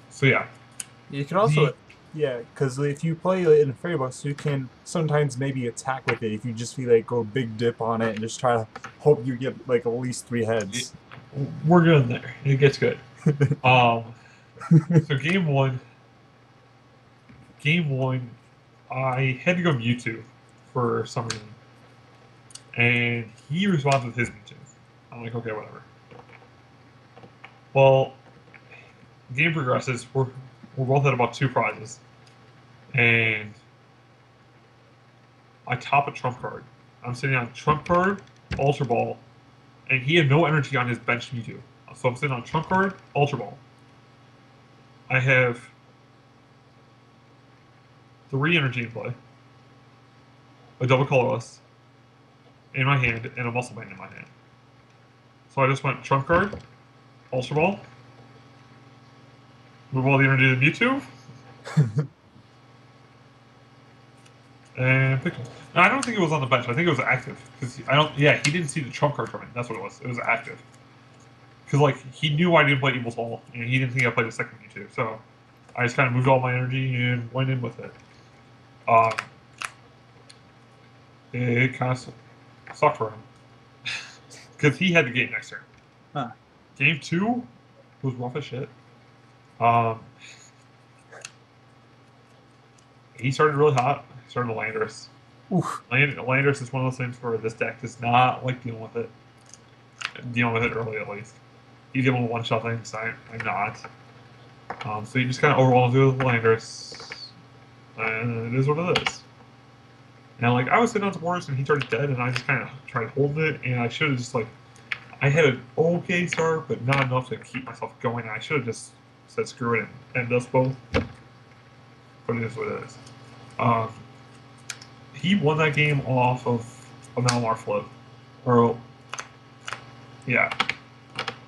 So yeah, You can the also, yeah, because if you play it in Fairy Box, you can sometimes maybe attack with it if you just feel like go big dip on it and just try to hope you get like at least 3 heads. we're good there. It gets good. Um, so game one, I had to go Mewtwo for some reason, and he responded with his Mewtwo. I'm like, okay, whatever. Well, game progresses. We're both at about 2 prizes, and I top a trump card. I'm sitting on trump card, ultra ball, and he had no energy on his bench Mewtwo. So I'm sitting on trump card, ultra ball. I have 3 energy in play, a double colorless in my hand, and a muscle band in my hand. So I just went trump card, ultra ball, move all the energy to Mewtwo, and pick him. No, I don't think it was on the bench. I think it was active because I don't. Yeah, he didn't see the trump card coming. That's what it was. It was active because like he knew I didn't play Evil Soul, and he didn't think I played the second Mewtwo. So I just kind of moved all my energy and went in with it. Um, it kind of sucked for him because he had the game next turn. Huh. Game 2 was rough as shit. Um, he started really hot. He started Landorus. Oof. Landorus is one of those things where this deck does not like dealing with it. Dealing with it early, at least. He's able to one-shot things. I'm not. So he just kind of overwhelms you with Landorus. And it is what it is. And like I was sitting on supporters and he started dead, and I just kind of tried holding it, and I should have just like I had an okay start, but not enough to keep myself going. I should have just said screw it and end us both. But it is what it is. He won that game off of a Malamar flip. Or yeah.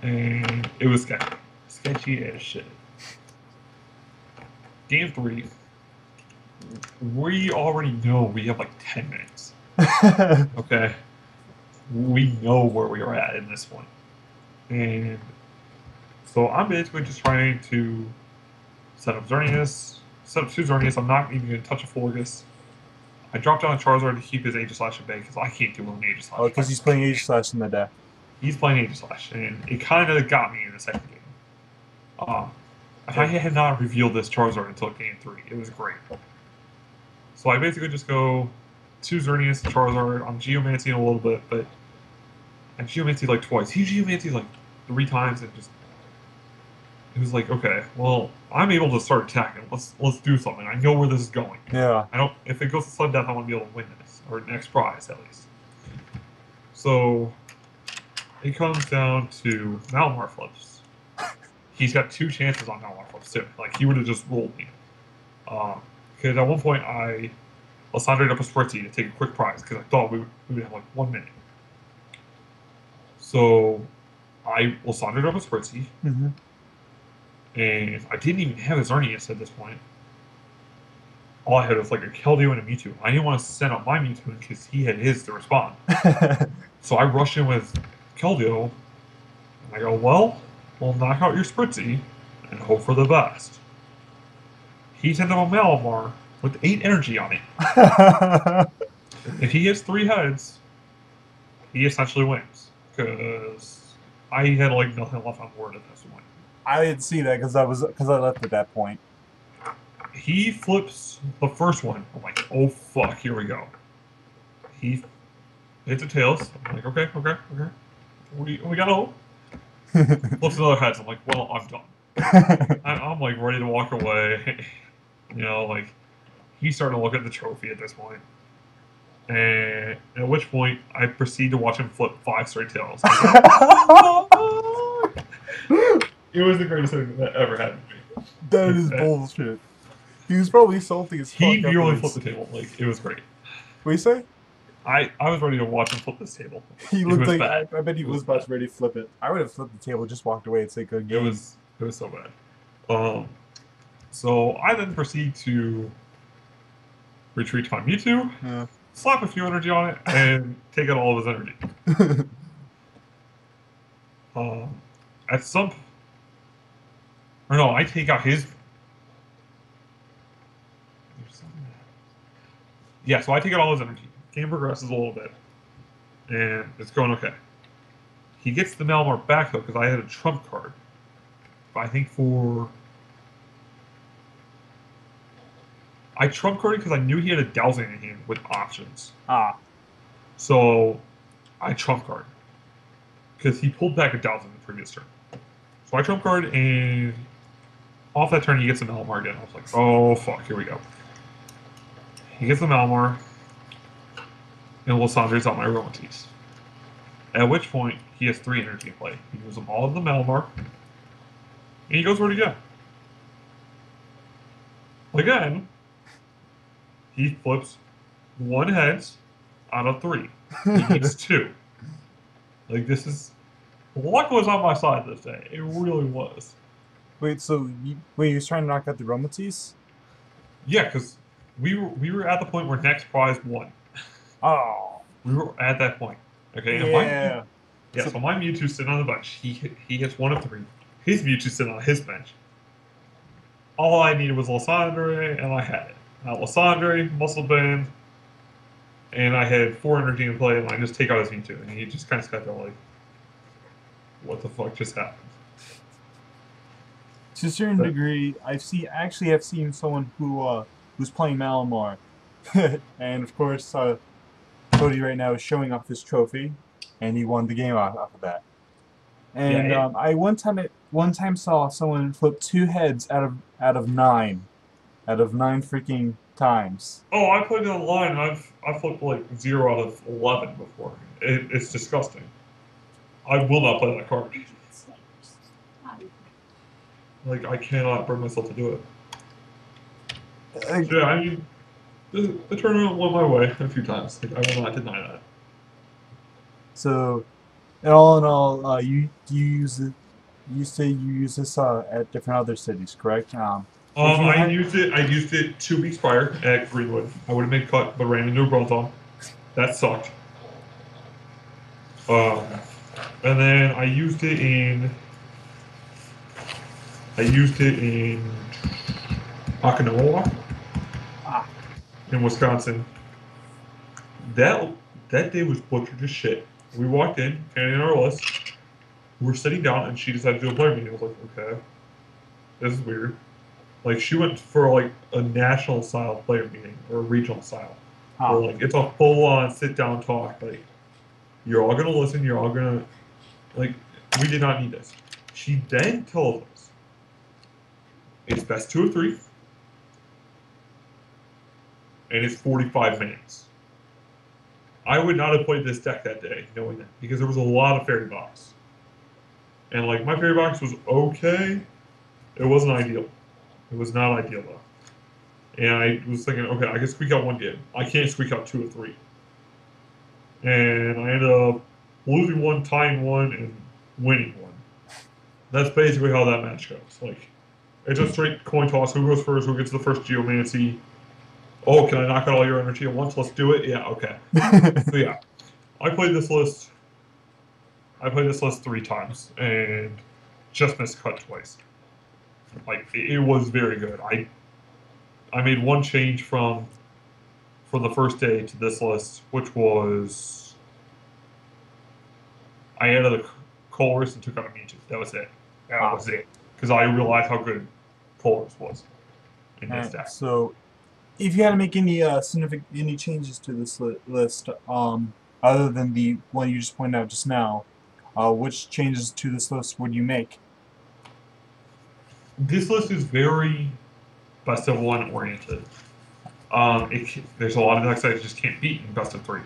And it was sketchy. Sketchy as shit. Game 3. We already know we have like 10 minutes. Okay? We know where we are at in this one. And so I'm basically just trying to set up Xerneas, set up 2 Xerneas. I'm not even going to touch a Florgus. I dropped down a Charizard to keep his Aegislash at bay because I can't deal with an Aegislash. Oh, because he's playing Aegislash in the deck. He's playing Aegislash, and it kind of got me in the second game. If I had not revealed this Charizard until game 3, it was great. So I basically just go 2 Xerneas, Charizard. I'm Geomancying a little bit, but I Geomancy like twice. He Geomancy like 3 times, and just it was like, okay, well, I'm able to start attacking. Let's do something. I know where this is going. Yeah. I don't. If it goes to sudden death, I want to be able to win this or next prize at least. So it comes down to Malamar flips. He's got 2 chances on Malamar flips too. Like he would have just rolled me. Because at one point I Lysandre'd up a Spritzy to take a quick prize because I thought we would have like 1 minute. So I Lysandre'd up a Spritzy. Mm-hmm. And I didn't even have a Xerneas at this point. All I had was like a Keldeo and a Mewtwo. I didn't want to send out my Mewtwo because he had his to respond. So I rushed in with Keldeo, and I go, well, we'll knock out your Spritzy and hope for the best. He sent out a Malamar with 8 energy on it. If he hits 3 heads, he essentially wins because I had like nothing left on board at this point. I didn't see that because I left at that point. He flips the first one. I'm like, oh fuck, here we go. He hits a tails. I'm like, okay. We got a hope. Flips another heads. I'm like, well, I'm done. I'm like ready to walk away. You know, like he's starting to look at the trophy at this point. And at which point I proceed to watch him flip 5 straight tails. It was the greatest thing that ever happened to me. That is bullshit. He was probably salty as fuck. He nearly flipped the table. Like, it was great. What do you say? I was ready to watch him flip this table. He looked like bad. I bet he was about to ready to flip it. I would have flipped the table, just walked away and say good game. It was so bad. So I then proceed to retreat to my Mewtwo, slap a few energy on it, and take out all of his energy. At some, or no, I take out his. Yeah, so I take out all his energy. Game progresses a little bit, and it's going okay. He gets the Malamar back though because I had a trump card. I think I trump carded because I knew he had a dowsing in hand with options. So I trump card because he pulled back a dowsing the previous turn. So I trump card, and off that turn he gets a Malamar again. I was like, oh fuck, here we go. He gets the Malamar, and Lysandre's on my Aromatisse. At which point, he has 3 energy in play. He moves them all in the Malamar, and he goes ready to go. Again, he flips 1 heads out of 3. He gets 2. Like, this is... Luck was on my side this day. It really was. Wait, so... he was trying to knock out the Aromatisse? Yeah, because we were at the point where next prize won. Oh. We were at that point. Okay, and so my Mewtwo's sitting on the bench. He hits 1 of 3. His Mewtwo's sitting on his bench. All I needed was Lysandre, and I had it. Now Lysandre, Muscle Band, and I had 4 energy in play, and I just take out his Mewtwo, and he just kind of sat there like, what the fuck just happened? To a certain degree, I've seen someone who's playing Malamar, and of course, Cody right now is showing off his trophy, and he won the game off of that. And I one time saw someone flip 2 heads out of 9 freaking times. Oh, I played it online. I flipped like 0 out of 11 before. It's disgusting. I will not play that card. Like, I cannot bring myself to do it. Yeah, I mean, the tournament went my way a few times. Like, I will not deny that. So, all in all, you use it. You say you use this at different other cities, correct? I used it 2 weeks prior at Greenwood. I would have made cut, but ran into a Bronzong. That sucked. And then I used it in Akinawa in Wisconsin. That day was butchered as shit. We walked in, handing our list. We're sitting down, and she decided to do a player meeting. I was like, okay, this is weird. Like, she went for like a national style player meeting or a regional style. Where, like, it's a full on sit down talk. Like, you're all gonna listen. You're all gonna, like, we did not need this. She then told us it's best 2 of 3, and it's 45 minutes. I would not have played this deck that day knowing that, because there was a lot of Fairy Box. And, like, my Fairy Box was okay. It wasn't ideal. It was not ideal, though. And I was thinking, okay, I can squeak out 1 game. I can't squeak out 2 of 3. And I ended up losing 1, tying 1, and winning 1. That's basically how that match goes. Like, it's a straight coin toss. Who goes first? Who gets the first Geomancy? Oh, can I knock out all your energy at once? Let's do it. Yeah, okay. So yeah, I played this list 3 times and just missed cut twice. Like, it was very good. I made 1 change from the first day to this list, which was I added a Colress and took out a Mewtwo. That was it. That was it. Because I realized how good Colress was in this deck. So, if you had to make any significant changes to this list, other than the one you just pointed out just now, which changes to this list would you make? This list is very best of one oriented. There's a lot of decks I just can't beat in best of three.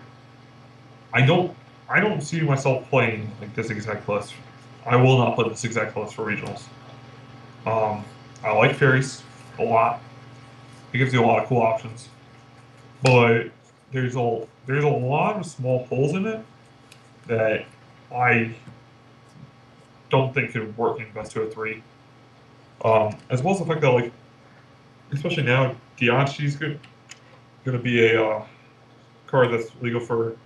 I don't see myself playing like this exact list. I will not play this exact list for regionals. I like fairies a lot. It gives you a lot of cool options, but there's a lot of small holes in it that I don't think could work in best two of three. As well as the fact that, like, especially now, Dianchi's gonna be a card that's legal for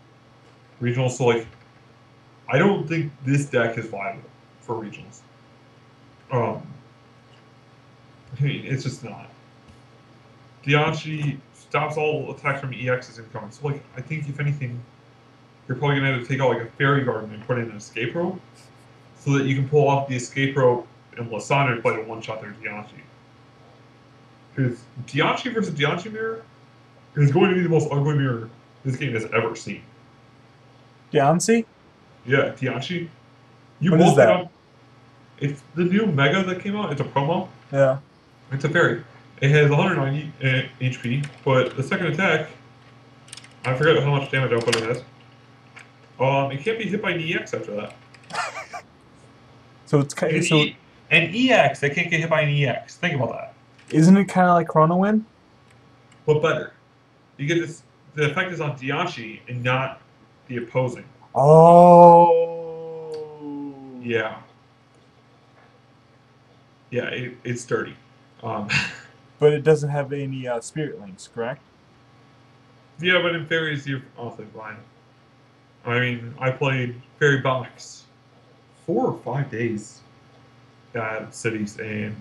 regionals. So, like, I don't think this deck is viable for regionals. I mean, it's just not. Dianchi stops all attacks from EXs incoming. So, like, I think if anything, you're probably gonna have to take out like a fairy garden and put in an escape rope, so that you can pull off the escape rope and Lysandre play a one-shot their Dianchi. Because Dianchi versus Dianchi mirror is going to be the most ugly mirror this game has ever seen. Dianchi? Yeah, Dianchi. What is that? It's the new Mega that came out. It's a promo. Yeah. It's a fairy. It has 190 HP, but the second attack, I forget how much damage output it has. It can't be hit by an EX after that. So it's kind of an EX, they can't get hit by an EX. Think about that. Isn't it kind of like Chrono Wind? But better. You get this. The effect is on Dianchi and not the opposing. Oh. Yeah. Yeah, it's dirty. But it doesn't have any spirit links, correct? Yeah, but in fairies you're awfully blind. I mean, I played Fairy Box 4 or 5 days at cities, and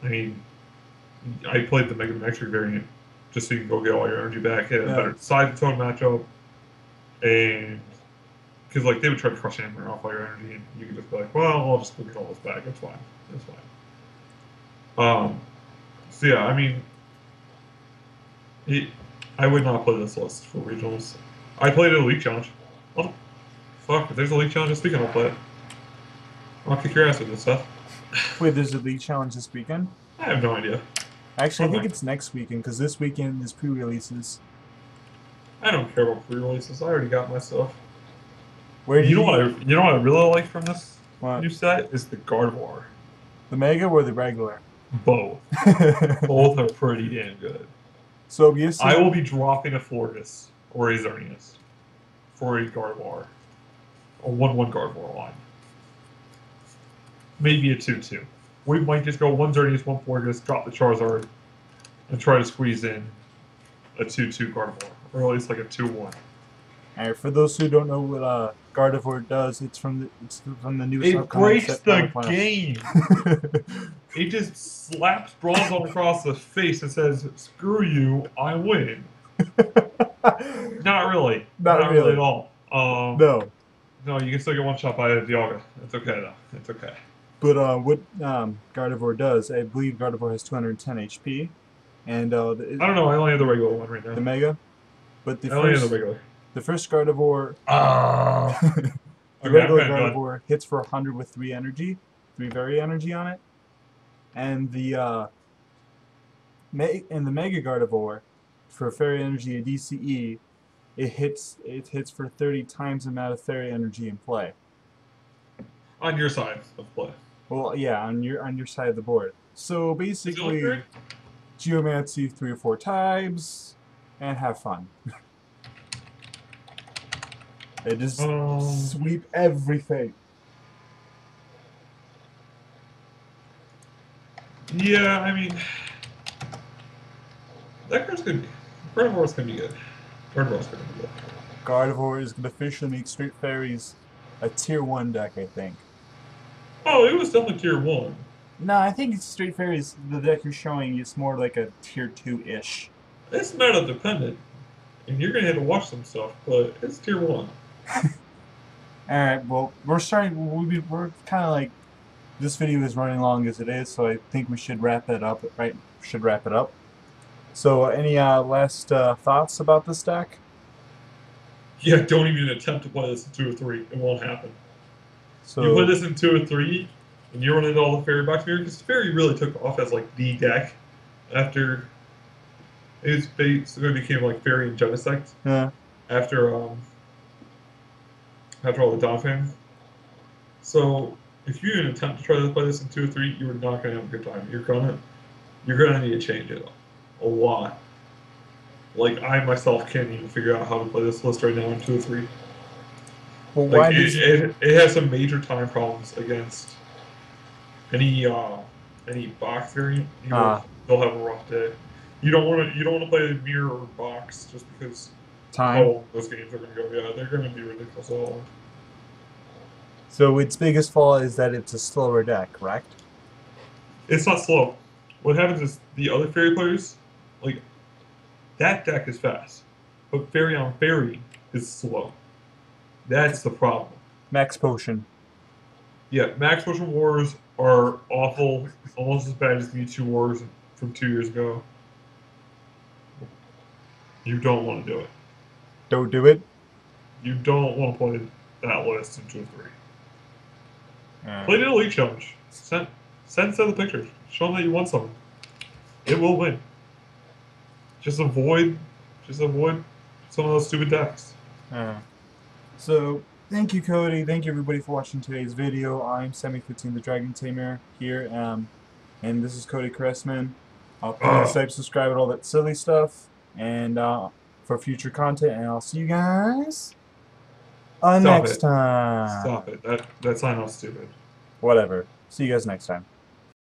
I mean, I played the Mega Mastery variant just so you can go get all your energy back, hit a better side tone matchup, and because like they would try to crush hammer off all your energy, and you could just be like, well, I'll just go get all this back. That's fine. That's fine. So yeah, I mean, I would not play this list for regionals. I played a League Challenge. Well, fuck, if there's a League Challenge this weekend, I'll play it. I'll kick your ass with this stuff. Wait, there's a League Challenge this weekend? I have no idea. Actually, I think it's next weekend, because this weekend is pre-releases. I don't care about pre-releases. I already got my stuff. Where do you know what I really like from this new set is the Gardevoir. The Mega or the regular? Both. Both are pretty damn good. So I will be dropping a Florges or a Xerneas for a Gardevoir. A 1/1 Gardevoir line. Maybe a 2/2. We might just go 1 Xerneas, 1 Florges, drop the Charizard, and try to squeeze in a 2/2 Gardevoir. Or at least like a 2/1. Alright, for those who don't know what Gardevoir does, it's from the new. It breaks the game. It just slaps Bronzong across the face and says, "Screw you, I win." Not really. Not really at all. No. No, you can still get one shot by a Dialga. It's okay though. It's okay. But what Gardevoir does, I believe Gardevoir has 210 HP, and I don't know. I only have the regular one right now. The Mega, but I only have the regular. The first Gardevoir, the regular Gardevoir hits for 100 with 3 energy, 3 very energy on it, and the Mega Gardevoir for fairy energy and DCE, it hits for 30 times the amount of fairy energy in play. On your side of play. Well, yeah, on your side of the board. So basically, Geomancy 3 or 4 times, and have fun. They just sweep everything. Yeah, I mean, that card's gonna be. Gardevoir's gonna be good. Gardevoir's gonna be good. Gardevoir is gonna officially make Straight Fairies a tier 1 deck, I think. Oh, it was definitely tier 1. No, I think Straight Fairies, the deck you're showing, is more like a tier 2-ish. It's meta dependent, and you're gonna have to watch some stuff, but it's tier 1. Alright, well, we're kind of like, this video is running long as it is, so I think we should wrap it up, right? Should wrap it up. So, any last thoughts about this deck? Yeah, don't even attempt to play this in 2 or 3. It won't happen. You play So, this in 2 or 3, and you run into all the fairy box mirror, because fairy really took off as like the deck after it basically became like fairy and Genesect yeah. after after all the Dawn fans. So if you even attempt to try to play this in 2 or 3, you are not gonna have a good time. You're gonna need to change it a lot. Like I myself can't even figure out how to play this list right now in 2 or 3. Well, Like why did you... it has some major time problems against any box variant. They'll have a rough day. You don't want to play the mirror or box just because of how time. long those games are gonna go. Yeah, they're gonna be ridiculous all. So, its biggest flaw is that it's a slower deck, correct? It's not slow. What happens is the other fairy players, like that deck is fast, but fairy on fairy is slow. That's the problem. Max Potion. Yeah, Max Potion Wars are awful, almost as bad as Mewtwo Wars from 2 years ago. You don't want to do it. Don't do it. You don't want to play that list in 2 or 3. Play the Elite Challenge. Send the pictures. Show them that you want something. It will win. Just avoid some of those stupid decks. So, thank you, Cody. Thank you, everybody, for watching today's video. I'm Semi15 the Dragon Tamer here, and this is Cody Kressmann. Please like, subscribe, and all that silly stuff, and for future content. And I'll see you guys next time. Stop it. That sign off's stupid. Whatever. See you guys next time.